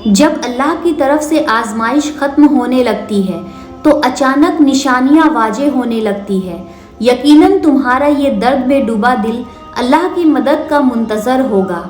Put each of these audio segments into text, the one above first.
جب اللہ کی طرف سے آزمائش ختم ہونے لگتی ہے تو اچانک نشانیاں واضح ہونے لگتی ہے۔ یقیناً تمہارا یہ درد میں ڈوبا دل اللہ کی مدد کا منتظر ہوگا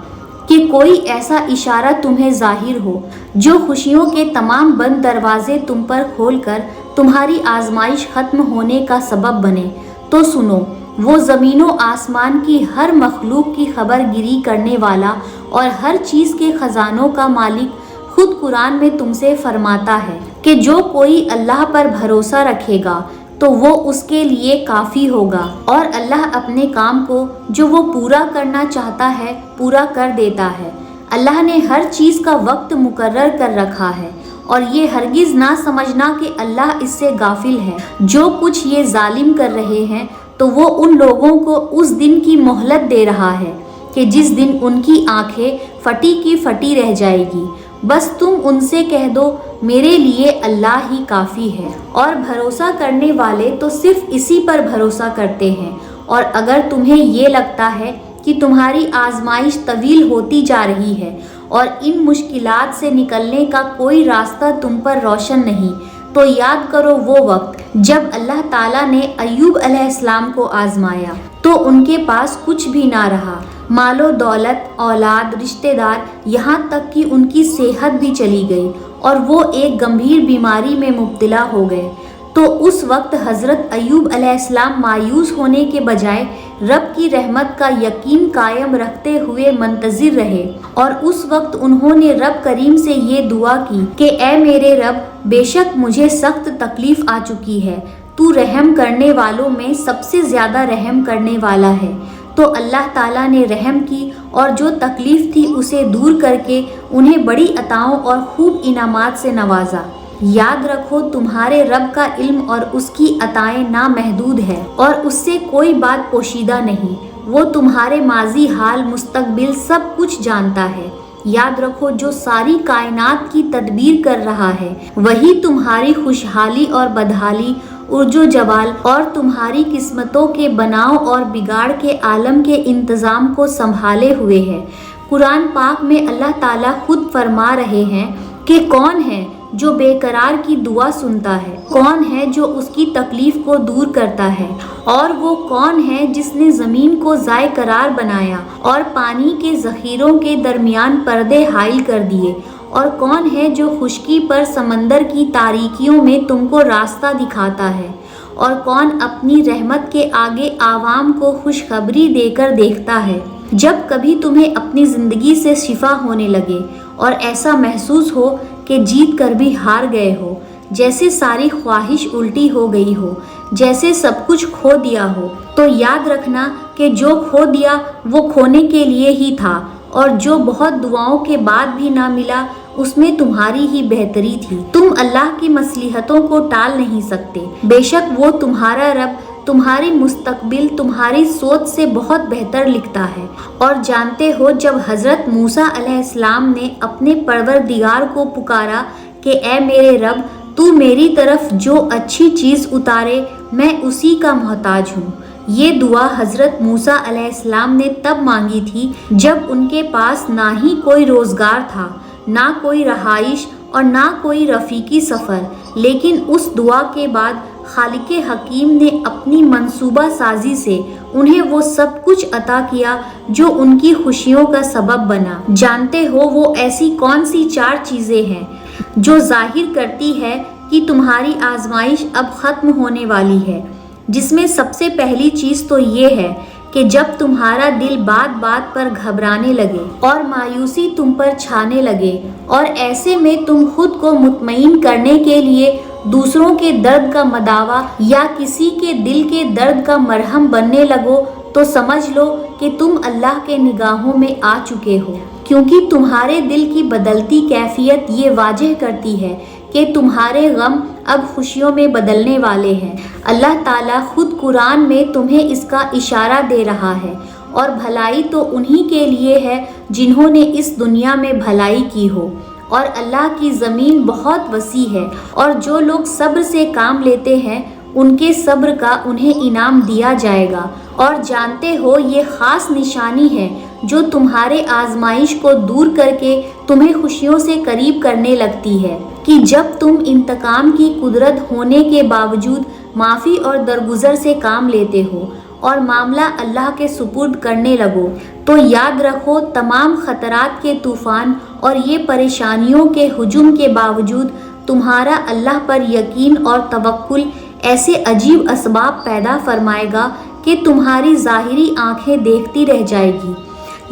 کہ کوئی ایسا اشارہ تمہیں ظاہر ہو جو خوشیوں کے تمام بند دروازے تم پر کھول کر تمہاری آزمائش ختم ہونے کا سبب بنے۔ تو سنو، وہ زمین و آسمان کی ہر مخلوق کی خبر گیری کرنے والا اور ہر چیز کے خزانوں کا مالک خود قرآن میں تم سے فرماتا ہے کہ جو کوئی اللہ پر بھروسہ رکھے گا تو وہ اس کے لیے کافی ہوگا، اور اللہ اپنے کام کو جو وہ پورا کرنا چاہتا ہے پورا کر دیتا ہے۔ اللہ نے ہر چیز کا وقت مقرر کر رکھا ہے، اور یہ ہرگز نہ سمجھنا کہ اللہ اس سے غافل ہے۔ جو کچھ یہ ظالم کر رہے ہیں تو وہ ان لوگوں کو اس دن کی مہلت دے رہا ہے کہ جس دن ان کی آنکھیں پھٹی کی پھٹی رہ جائے گی۔ بس تم ان سے کہہ دو، میرے لیے اللہ ہی کافی ہے، اور بھروسہ کرنے والے تو صرف اسی پر بھروسہ کرتے ہیں۔ اور اگر تمہیں یہ لگتا ہے کہ تمہاری آزمائش طویل ہوتی جا رہی ہے اور ان مشکلات سے نکلنے کا کوئی راستہ تم پر روشن نہیں، تو یاد کرو وہ وقت جب اللہ تعالیٰ نے ایوب علیہ السلام کو آزمایا تو ان کے پاس کچھ بھی نہ رہا، مال و دولت، اولاد، رشتہ دار، یہاں تک کہ ان کی صحت بھی چلی گئی اور وہ ایک گمبھیر بیماری میں مبتلا ہو گئے۔ تو اس وقت حضرت ایوب علیہ السلام مایوس ہونے کے بجائے رب کی رحمت کا یقین قائم رکھتے ہوئے منتظر رہے، اور اس وقت انہوں نے رب کریم سے یہ دعا کی کہ اے میرے رب، بے شک مجھے سخت تکلیف آ چکی ہے، تو رحم کرنے والوں میں سب سے زیادہ رحم کرنے والا ہے۔ تو اللہ تعالیٰ نے رحم کی اور جو تکلیف تھی اسے دور کر کے انہیں بڑی عطاؤں اور خوب انعامات سے نوازا۔ یاد رکھو، تمہارے رب کا علم اور اس کی عطائیں نامحدود ہے، اور اس سے کوئی بات پوشیدہ نہیں۔ وہ تمہارے ماضی، حال، مستقبل سب کچھ جانتا ہے۔ یاد رکھو، جو ساری کائنات کی تدبیر کر رہا ہے وہی تمہاری خوشحالی اور بدحالی، عرج و جوال اور تمہاری قسمتوں کے بناؤ اور بگاڑ کے عالم کے انتظام کو سنبھالے ہوئے ہے۔ قرآن پاک میں اللہ تعالیٰ خود فرما رہے ہیں کہ کون ہے جو بے قرار کی دعا سنتا ہے، کون ہے جو اس کی تکلیف کو دور کرتا ہے، اور وہ کون ہے جس نے زمین کو ذائع قرار بنایا اور پانی کے ذخیروں کے درمیان پردے حائل کر دیے، اور کون ہے جو خشکی پر سمندر کی تاریکیوں میں تم کو راستہ دکھاتا ہے، اور کون اپنی رحمت کے آگے عوام کو خوشخبری دے کر دیکھتا ہے۔ جب کبھی تمہیں اپنی زندگی سے شفا ہونے لگے اور ایسا محسوس ہو کہ جیت کر بھی ہار گئے ہو، جیسے ساری خواہش الٹی ہو گئی ہو، جیسے سب کچھ کھو دیا ہو، تو یاد رکھنا کہ جو کھو دیا وہ کھونے کے لیے ہی تھا، اور جو بہت دعاؤں کے بعد بھی نہ ملا اس میں تمہاری ہی بہتری تھی۔ تم اللہ کی مصلحتوں کو ٹال نہیں سکتے، بے شک وہ تمہارا رب تمہاری مستقبل تمہاری سوچ سے بہت بہتر لکھتا ہے۔ اور جانتے ہو، جب حضرت موسیٰ علیہ السلام نے اپنے پروردگار کو پکارا کہ اے میرے رب، تو میری طرف جو اچھی چیز اتارے میں اسی کا محتاج ہوں، یہ دعا حضرت موسیٰ علیہ السلام نے تب مانگی تھی جب ان کے پاس نہ ہی کوئی روزگار تھا، نہ کوئی رہائش اور نہ کوئی رفیقی سفر، لیکن اس دعا کے بعد خالق حکیم نے اپنی منصوبہ سازی سے انہیں وہ سب کچھ عطا کیا جو ان کی خوشیوں کا سبب بنا۔ جانتے ہو وہ ایسی کون سی 4 چیزیں ہیں جو ظاہر کرتی ہے کہ تمہاری آزمائش اب ختم ہونے والی ہے؟ جس میں سب سے پہلی چیز تو یہ ہے کہ جب تمہارا دل بات بات پر گھبرانے لگے اور مایوسی تم پر چھانے لگے، اور ایسے میں تم خود کو مطمئن کرنے کے لیے دوسروں کے درد کا مداوا یا کسی کے دل کے درد کا مرہم بننے لگو، تو سمجھ لو کہ تم اللہ کے نگاہوں میں آ چکے ہو، کیونکہ تمہارے دل کی بدلتی کیفیت یہ واضح کرتی ہے کہ تمہارے غم اب خوشیوں میں بدلنے والے ہیں۔ اللہ تعالیٰ خود قرآن میں تمہیں اس کا اشارہ دے رہا ہے، اور بھلائی تو انہی کے لیے ہے جنہوں نے اس دنیا میں بھلائی کی ہو، اور اللہ کی زمین بہت وسیع ہے، اور جو لوگ صبر سے کام لیتے ہیں ان کے صبر کا انہیں انعام دیا جائے گا۔ اور جانتے ہو یہ خاص نشانی ہے جو تمہارے آزمائش کو دور کر کے تمہیں خوشیوں سے قریب کرنے لگتی ہے کہ جب تم انتقام کی قدرت ہونے کے باوجود معافی اور درگزر سے کام لیتے ہو اور معاملہ اللہ کے سپرد کرنے لگو، تو یاد رکھو تمام خطرات کے طوفان اور یہ پریشانیوں کے ہجوم کے باوجود تمہارا اللہ پر یقین اور توکل ایسے عجیب اسباب پیدا فرمائے گا کہ تمہاری ظاہری آنکھیں دیکھتی رہ جائے گی۔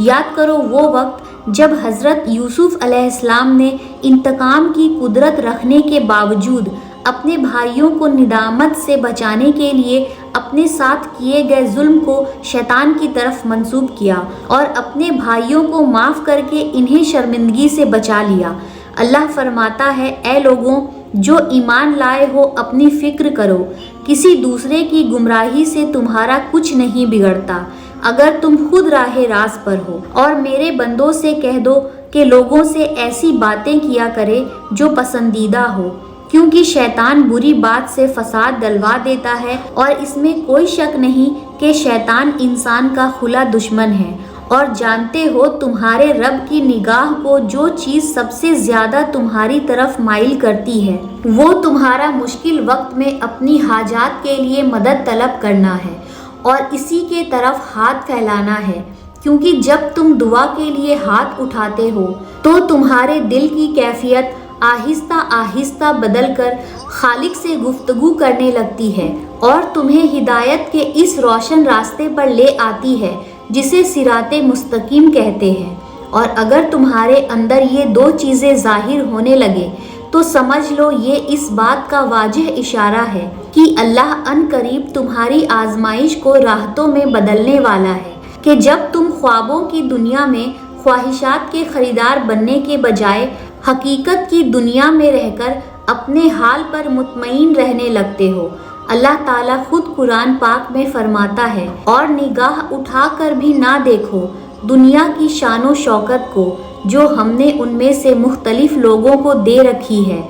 یاد کرو وہ وقت جب حضرت یوسف علیہ السلام نے انتقام کی قدرت رکھنے کے باوجود اپنے بھائیوں کو ندامت سے بچانے کے لیے اپنے ساتھ کیے گئے ظلم کو شیطان کی طرف منسوب کیا اور اپنے بھائیوں کو معاف کر کے انہیں شرمندگی سے بچا لیا۔ اللہ فرماتا ہے، اے لوگوں جو ایمان لائے ہو اپنی فکر کرو، کسی دوسرے کی گمراہی سے تمہارا کچھ نہیں بگڑتا اگر تم خود راہ راست پر ہو، اور میرے بندوں سے کہہ دو کہ لوگوں سے ایسی باتیں کیا کرے جو پسندیدہ ہو، کیونکہ شیطان بری بات سے فساد ڈلوا دیتا ہے، اور اس میں کوئی شک نہیں کہ شیطان انسان کا کھلا دشمن ہے۔ اور جانتے ہو تمہارے رب کی نگاہ کو جو چیز سب سے زیادہ تمہاری طرف مائل کرتی ہے وہ تمہارا مشکل وقت میں اپنی حاجات کے لیے مدد طلب کرنا ہے اور اسی کے طرف ہاتھ پھیلانا ہے، کیونکہ جب تم دعا کے لیے ہاتھ اٹھاتے ہو تو تمہارے دل کی کیفیت آہستہ آہستہ بدل کر خالق سے گفتگو کرنے لگتی ہے اور تمہیں ہدایت کے اس روشن راستے پر لے آتی ہے جسے صراط مستقیم کہتے ہیں۔ اور اگر تمہارے اندر یہ دو چیزیں ظاہر ہونے لگے تو سمجھ لو یہ اس بات کا واضح اشارہ ہے کہ اللہ ان قریب تمہاری آزمائش کو راحتوں میں بدلنے والا ہے، کہ جب تم خوابوں کی دنیا میں خواہشات کے خریدار بننے کے بجائے حقیقت کی دنیا میں رہ کر اپنے حال پر مطمئن رہنے لگتے ہو۔ اللہ تعالیٰ خود قرآن پاک میں فرماتا ہے، اور نگاہ اٹھا کر بھی نہ دیکھو دنیا کی شان و شوکت کو جو ہم نے ان میں سے مختلف لوگوں کو دے رکھی ہے،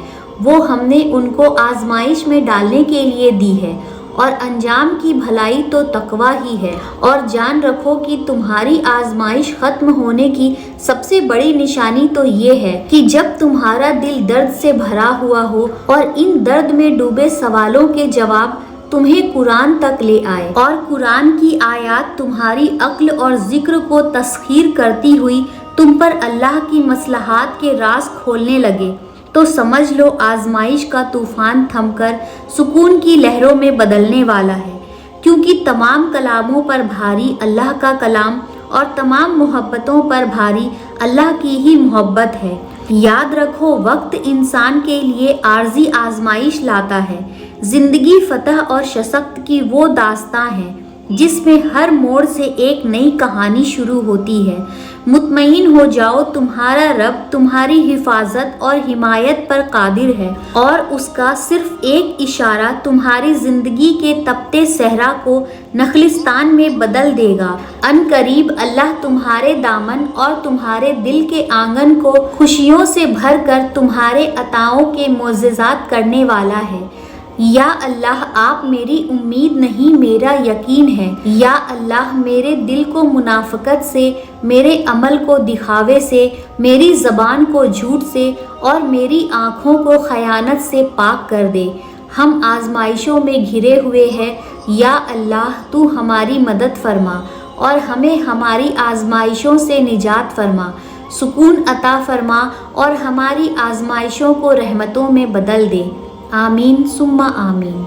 وہ ہم نے ان کو آزمائش میں ڈالنے کے لیے دی ہے، اور انجام کی بھلائی تو تقویٰ ہی ہے۔ اور جان رکھو کہ تمہاری آزمائش ختم ہونے کی سب سے بڑی نشانی تو یہ ہے کہ جب تمہارا دل درد سے بھرا ہوا ہو اور ان درد میں ڈوبے سوالوں کے جواب تمہیں قرآن تک لے آئے، اور قرآن کی آیات تمہاری عقل اور ذکر کو تسخیر کرتی ہوئی تم پر اللہ کی مصلحات کے راز کھولنے لگے، تو سمجھ لو آزمائش کا طوفان تھم کر سکون کی لہروں میں بدلنے والا ہے، کیونکہ تمام کلاموں پر بھاری اللہ کا کلام اور تمام محبتوں پر بھاری اللہ کی ہی محبت ہے۔ یاد رکھو وقت انسان کے لیے عارضی آزمائش لاتا ہے، زندگی فتح اور شکست کی وہ داستاں ہے جس میں ہر موڑ سے ایک نئی کہانی شروع ہوتی ہے۔ مطمئن ہو جاؤ تمہارا رب تمہاری حفاظت اور حمایت پر قادر ہے، اور اس کا صرف ایک اشارہ تمہاری زندگی کے تپتے صحرا کو نخلستان میں بدل دے گا۔ ان قریب اللہ تمہارے دامن اور تمہارے دل کے آنگن کو خوشیوں سے بھر کر تمہارے عطاؤں کے معجزات کرنے والا ہے۔ یا اللہ آپ میری امید نہیں میرا یقین ہے، یا اللہ میرے دل کو منافقت سے، میرے عمل کو دکھاوے سے، میری زبان کو جھوٹ سے اور میری آنکھوں کو خیانت سے پاک کر دے۔ ہم آزمائشوں میں گھرے ہوئے ہیں، یا اللہ تو ہماری مدد فرما اور ہمیں ہماری آزمائشوں سے نجات فرما، سکون عطا فرما اور ہماری آزمائشوں کو رحمتوں میں بدل دے۔ آمین ثم آمین۔